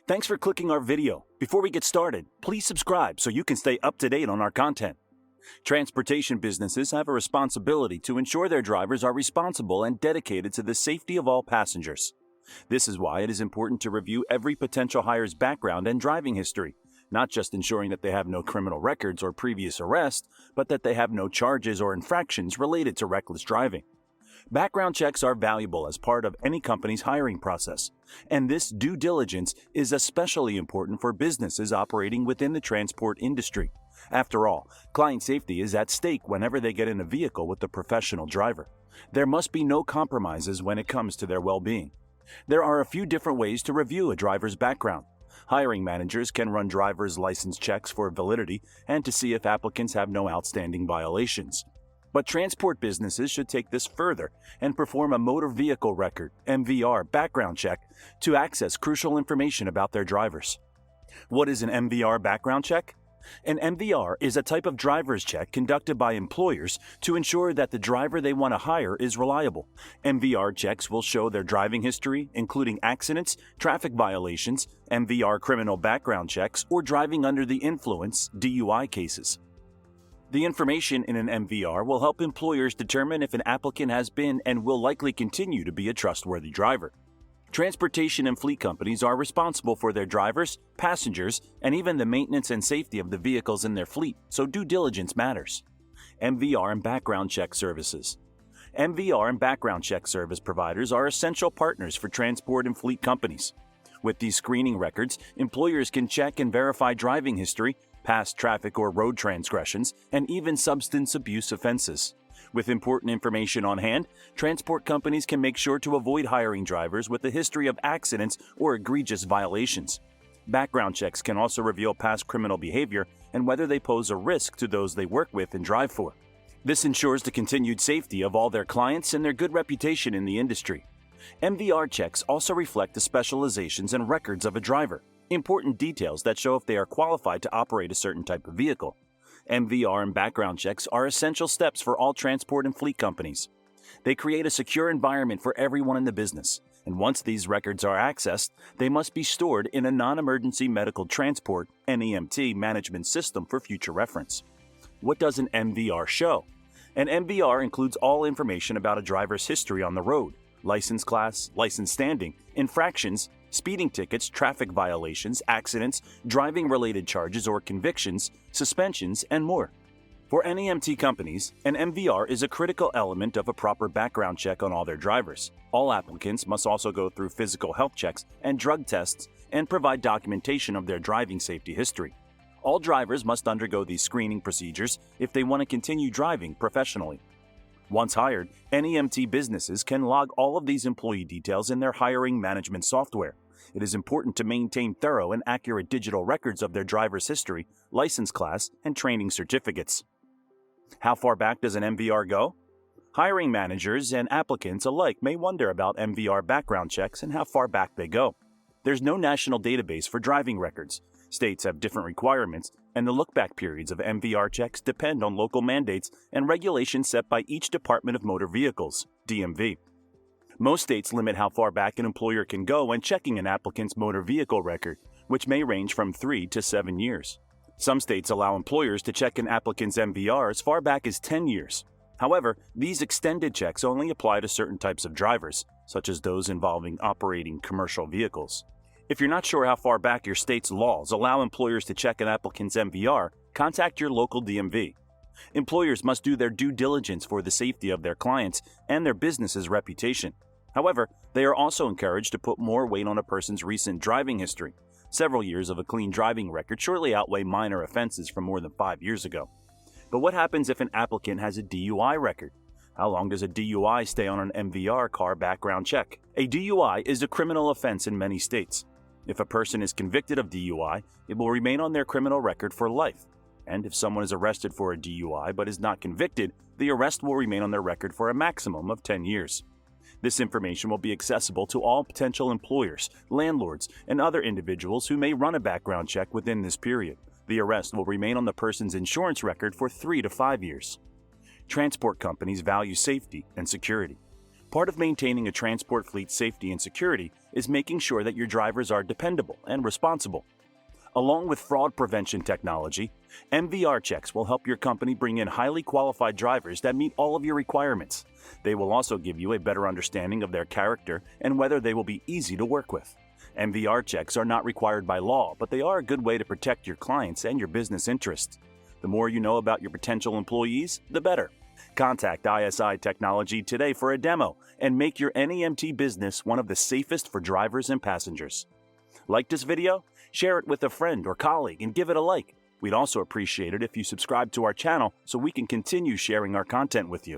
Thanks for clicking our video. Before we get started, please subscribe so you can stay up to date on our content. Transportation businesses have a responsibility to ensure their drivers are responsible and dedicated to the safety of all passengers. This is why it is important to review every potential hire's background and driving history, not just ensuring that they have no criminal records or previous arrest, but that they have no charges or infractions related to reckless driving. Background checks are valuable as part of any company's hiring process, and this due diligence is especially important for businesses operating within the transport industry. After all, client safety is at stake whenever they get in a vehicle with a professional driver. There must be no compromises when it comes to their well-being. There are a few different ways to review a driver's background. Hiring managers can run driver's license checks for validity and to see if applicants have no outstanding violations. But transport businesses should take this further and perform a motor vehicle record (MVR) background check to access crucial information about their drivers. What is an MVR background check? An MVR is a type of driver's check conducted by employers to ensure that the driver they want to hire is reliable. MVR checks will show their driving history, including accidents, traffic violations, MVR criminal background checks, or driving under the influence (DUI) cases. The information in an MVR will help employers determine if an applicant has been and will likely continue to be a trustworthy driver. Transportation and fleet companies are responsible for their drivers, passengers, and even the maintenance and safety of the vehicles in their fleet, so due diligence matters. MVR and background check services. MVR and background check service providers are essential partners for transport and fleet companies. With these screening records, employers can check and verify driving history, past traffic or road transgressions, and even substance abuse offenses. With important information on hand, transport companies can make sure to avoid hiring drivers with a history of accidents or egregious violations. Background checks can also reveal past criminal behavior and whether they pose a risk to those they work with and drive for. This ensures the continued safety of all their clients and their good reputation in the industry. MVR checks also reflect the specializations and records of a driver, important details that show if they are qualified to operate a certain type of vehicle. MVR and background checks are essential steps for all transport and fleet companies. They create a secure environment for everyone in the business, and once these records are accessed, they must be stored in a non-emergency medical transport (NEMT) management system for future reference. What does an MVR show? An MVR includes all information about a driver's history on the road: license class, license standing, infractions, speeding tickets, traffic violations, accidents, driving-related charges or convictions, suspensions, and more. For NEMT companies, an MVR is a critical element of a proper background check on all their drivers. All applicants must also go through physical health checks and drug tests and provide documentation of their driving safety history. All drivers must undergo these screening procedures if they want to continue driving professionally. Once hired, NEMT businesses can log all of these employee details in their hiring management software. It is important to maintain thorough and accurate digital records of their driver's history, license class, and training certificates. How far back does an MVR go? Hiring managers and applicants alike may wonder about MVR background checks and how far back they go. There's no national database for driving records. States have different requirements, and the look-back periods of MVR checks depend on local mandates and regulations set by each Department of Motor Vehicles, DMV. Most states limit how far back an employer can go when checking an applicant's motor vehicle record, which may range from 3 to 7 years. Some states allow employers to check an applicant's MVR as far back as 10 years. However, these extended checks only apply to certain types of drivers, such as those involving operating commercial vehicles. If you're not sure how far back your state's laws allow employers to check an applicant's MVR, contact your local DMV. Employers must do their due diligence for the safety of their clients and their business's reputation. However, they are also encouraged to put more weight on a person's recent driving history. Several years of a clean driving record surely outweigh minor offenses from more than 5 years ago. But what happens if an applicant has a DUI record? How long does a DUI stay on an MVR car background check? A DUI is a criminal offense in many states. If a person is convicted of DUI, it will remain on their criminal record for life. And if someone is arrested for a DUI but is not convicted, the arrest will remain on their record for a maximum of 10 years. This information will be accessible to all potential employers, landlords, and other individuals who may run a background check within this period. The arrest will remain on the person's insurance record for 3 to 5 years. Transport companies value safety and security. Part of maintaining a transport fleet's safety and security is making sure that your drivers are dependable and responsible. Along with fraud prevention technology, MVR checks will help your company bring in highly qualified drivers that meet all of your requirements. They will also give you a better understanding of their character and whether they will be easy to work with. MVR checks are not required by law, but they are a good way to protect your clients and your business interests. The more you know about your potential employees, the better. Contact ISI Technology today for a demo and make your NEMT business one of the safest for drivers and passengers. Like this video? Share it with a friend or colleague and give it a like. We'd also appreciate it if you subscribe to our channel so we can continue sharing our content with you.